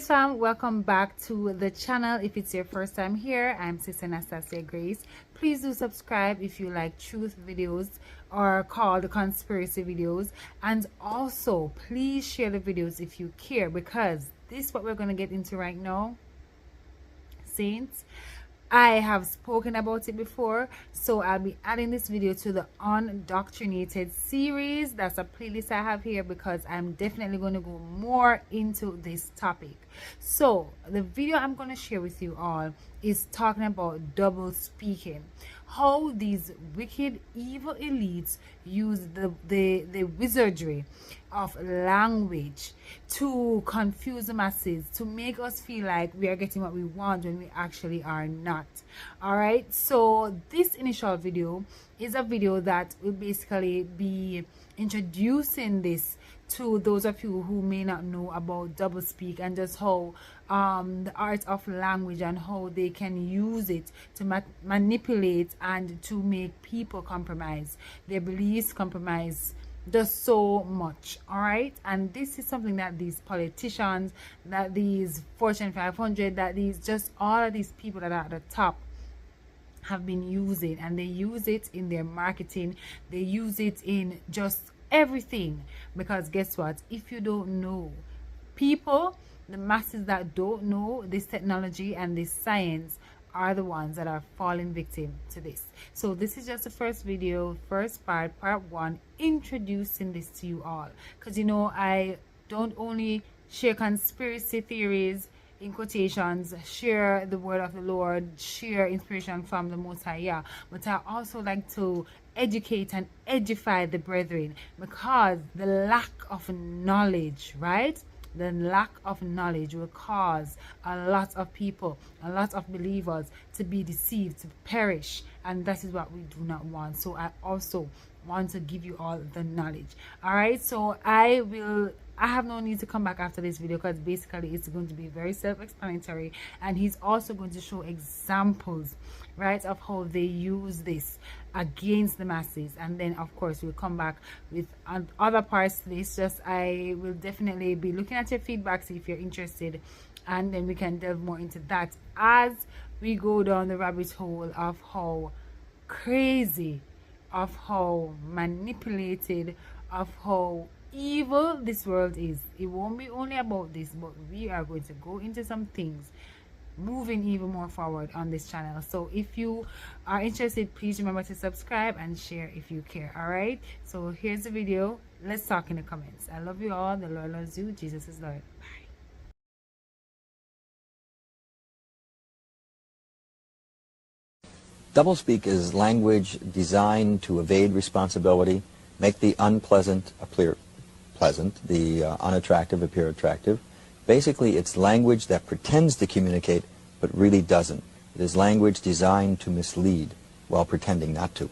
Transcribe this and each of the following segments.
fam, welcome back to the channel. If it's your first time here, I'm Sister Anastasia Grace. Please do subscribe if you like truth videos or called conspiracy videos, and also please share the videos if you care, because this is what we're going to get into right now, saints. I have spoken about it before, so I'll be adding this video to the Undoctrinated series. That's a playlist I have here because I'm definitely going to go more into this topic. So the video I'm going to share with you all is talking about double speaking, how these wicked evil elites use the wizardry of language to confuse the masses, to make us feel like we are getting what we want when we actually are not. All right, so this initial video is a video that will basically be introducing this to those of you who may not know about doublespeak and just how the art of language and how they can use it to manipulate and to make people compromise their beliefs, compromise just so much. All right, and this is something that these politicians, that these Fortune 500, that these just all of these people that are at the top have been using, and they use it in their marketing, they use it in just everything. Because guess what, if you don't know, people, the masses that don't know this technology and this science are the ones that are falling victim to this. So this is just the first video, first part 1, introducing this to you all, because you know I don't only share conspiracy theories in quotations, share the word of the Lord, share inspiration from the Most High, yeah, but I also like to educate and edify the brethren, because the lack of knowledge, right, the lack of knowledge will cause a lot of people, a lot of believers to be deceived, to perish, and that is what we do not want. So I also want to give you all the knowledge. All right, so I have no need to come back after this video, because basically it's going to be very self-explanatory, and he's also going to show examples, right, of how they use this against the masses. And then of course we'll come back with other parts to this. Just I will definitely be looking at your feedback, see if you're interested, and then we can delve more into that as we go down the rabbit hole of how crazy, of how manipulated, of how evil this world is. It won't be only about this, but we are going to go into some things moving even more forward on this channel. So if you are interested, please remember to subscribe and share if you care. All right, so here's the video. Let's talk in the comments. I love you all. The Lord loves you. Jesus is Lord. Bye. Doublespeak is language designed to evade responsibility, make the unpleasant appear pleasant, the unattractive appear attractive. Basically, it's language that pretends to communicate but really doesn't. It is language designed to mislead while pretending not to.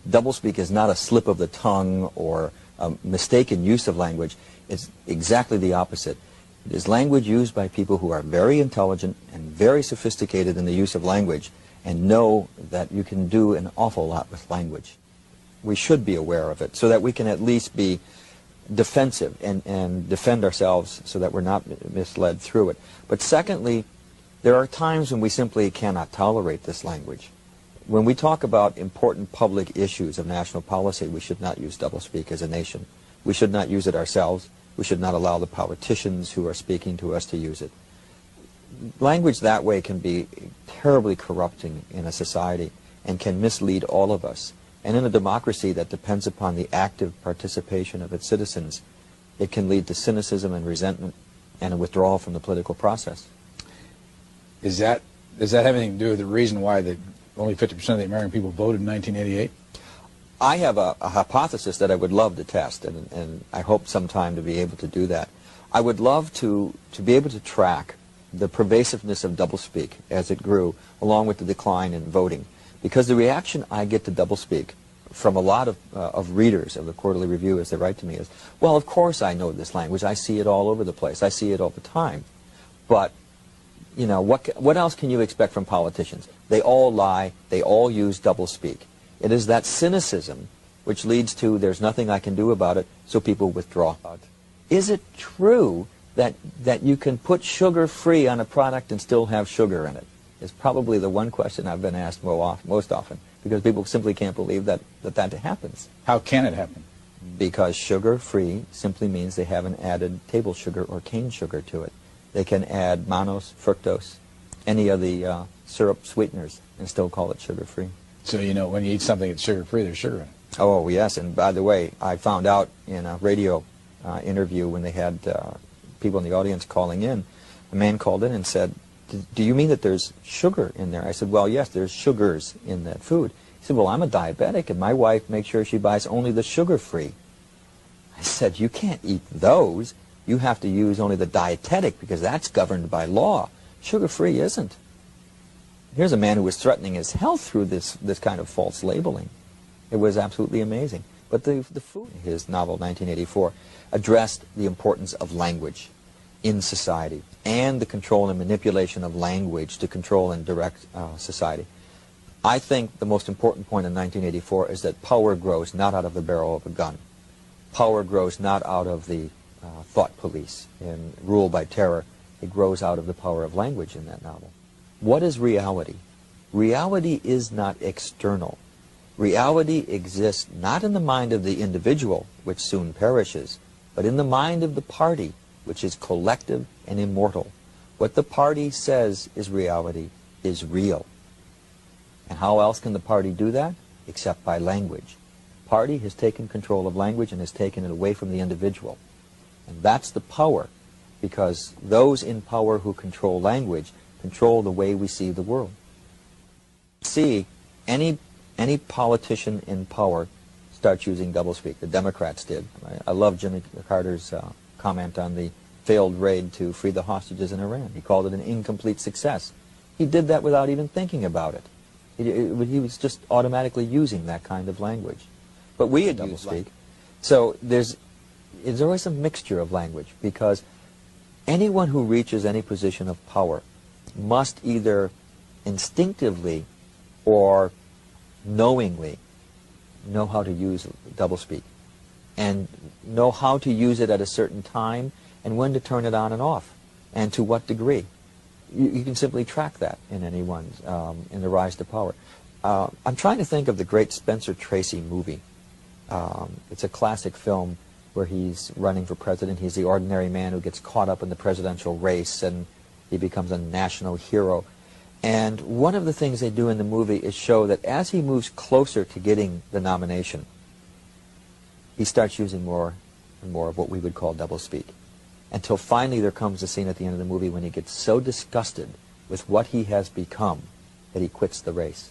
Doublespeak is not a slip of the tongue or a mistaken use of language. It's exactly the opposite. It is language used by people who are very intelligent and very sophisticated in the use of language, and know that you can do an awful lot with language. We should be aware of it so that we can at least be defensive and defend ourselves so that we're not misled through it. But secondly, there are times when we simply cannot tolerate this language. When we talk about important public issues of national policy, we should not use doublespeak as a nation. We should not use it ourselves. We should not allow the politicians who are speaking to us to use it. Language that way can be terribly corrupting in a society and can mislead all of us. And in a democracy that depends upon the active participation of its citizens, it can lead to cynicism and resentment and a withdrawal from the political process. Does that have anything to do with the reason why only 50% of the American people voted in 1988? I have a hypothesis that I would love to test, and I hope sometime to be able to do that. I would love to be able to track the pervasiveness of doublespeak as it grew, along with the decline in voting. Because the reaction I get to doublespeak from a lot of readers of the Quarterly Review as they write to me is, well, of course I know this language. I see it all over the place. I see it all the time. But, you know, what else can you expect from politicians? They all lie. They all use doublespeak. It is that cynicism which leads to there's nothing I can do about it, so people withdraw. Is it true that you can put sugar-free on a product and still have sugar in it? Is probably the one question I've been asked most often, because people simply can't believe that happens. How can it happen? Because sugar-free simply means they haven't added table sugar or cane sugar to it. They can add mannose, fructose, any of the syrup sweeteners, and still call it sugar-free. So, you know, when you eat something that's sugar-free, there's sugar in it. Oh, yes, and by the way, I found out in a radio interview when they had people in the audience calling in, a man called in and said, "Do you mean that there's sugar in there?" I said, "Well, yes, there's sugars in that food." He said, "Well, I'm a diabetic, and my wife makes sure she buys only the sugar-free." I said, "You can't eat those. You have to use only the dietetic, because that's governed by law. Sugar-free isn't." Here's a man who was threatening his health through this kind of false labeling. It was absolutely amazing. But the food, his novel, 1984, addressed the importance of language in society and the control and manipulation of language to control and direct society. I think the most important point in 1984 is that power grows not out of the barrel of a gun. Power grows not out of the thought police and rule by terror. It grows out of the power of language in that novel. What is reality? Reality is not external. Reality exists not in the mind of the individual, which soon perishes, but in the mind of the party, which is collective and immortal. What the party says is reality is real. And how else can the party do that? Except by language. Party has taken control of language and has taken it away from the individual. And that's the power, because those in power who control language control the way we see the world. See, any politician in power starts using doublespeak. The Democrats did. Right? I love Jimmy Carter's comment on the failed raid to free the hostages in Iran. He called it an incomplete success. He did that without even thinking about it. He was just automatically using that kind of language. But we at doublespeak, so there's always a mixture of language, because anyone who reaches any position of power must either instinctively or knowingly know how to use doublespeak and know how to use it at a certain time and when to turn it on and off and to what degree. You can simply track that in anyone's in the rise to power. I'm trying to think of the great Spencer Tracy movie. It's a classic film where he's running for president. He's the ordinary man who gets caught up in the presidential race, and he becomes a national hero. And one of the things they do in the movie is show that as he moves closer to getting the nomination, he starts using more and more of what we would call doublespeak. Until finally there comes a scene at the end of the movie when he gets so disgusted with what he has become that he quits the race.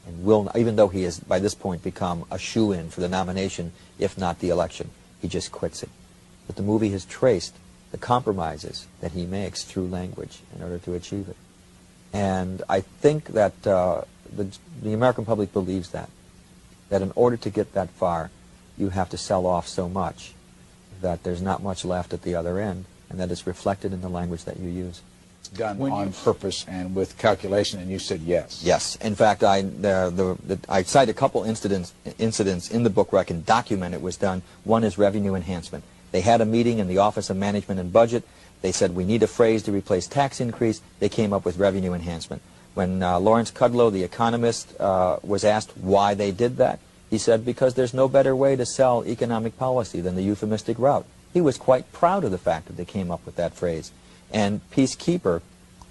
And will, even though he has by this point become a shoo-in for the nomination, if not the election, he just quits it. But the movie has traced the compromises that he makes through language in order to achieve it. And I think that the American public believes that in order to get that far, you have to sell off so much that there's not much left at the other end, and that is reflected in the language that you use. Done on purpose and with calculation, and you said yes. Yes. In fact, I cite a couple incidents in the book where I can document it was done. One is revenue enhancement. They had a meeting in the Office of Management and Budget. They said, we need a phrase to replace tax increase. They came up with revenue enhancement. When Lawrence Kudlow, the economist, was asked why they did that, he said, because there's no better way to sell economic policy than the euphemistic route. He was quite proud of the fact that they came up with that phrase. And Peacekeeper,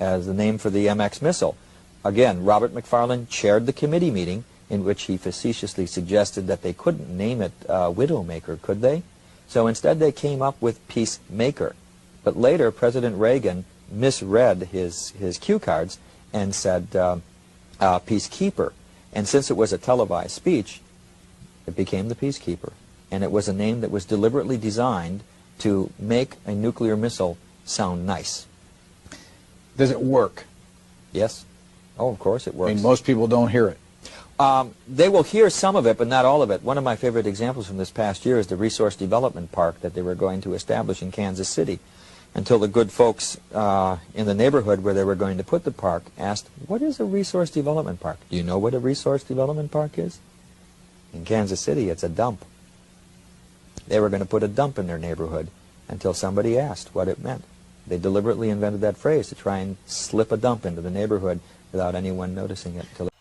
as the name for the MX missile, again, Robert McFarland chaired the committee meeting in which he facetiously suggested that they couldn't name it Widowmaker, could they? So instead they came up with Peacemaker. But later, President Reagan misread his cue cards and said Peacekeeper. And since it was a televised speech, it became the Peacekeeper. And it was a name that was deliberately designed to make a nuclear missile sound nice. Does it work? Yes. Oh, of course it works. I mean, most people don't hear it. They will hear some of it, but not all of it. One of my favorite examples from this past year is the Resource Development Park that they were going to establish in Kansas City, until the good folks in the neighborhood where they were going to put the park asked, what is a Resource Development Park? Do you know what a Resource Development Park is? In Kansas City, it's a dump. They were going to put a dump in their neighborhood until somebody asked what it meant. They deliberately invented that phrase to try and slip a dump into the neighborhood without anyone noticing it.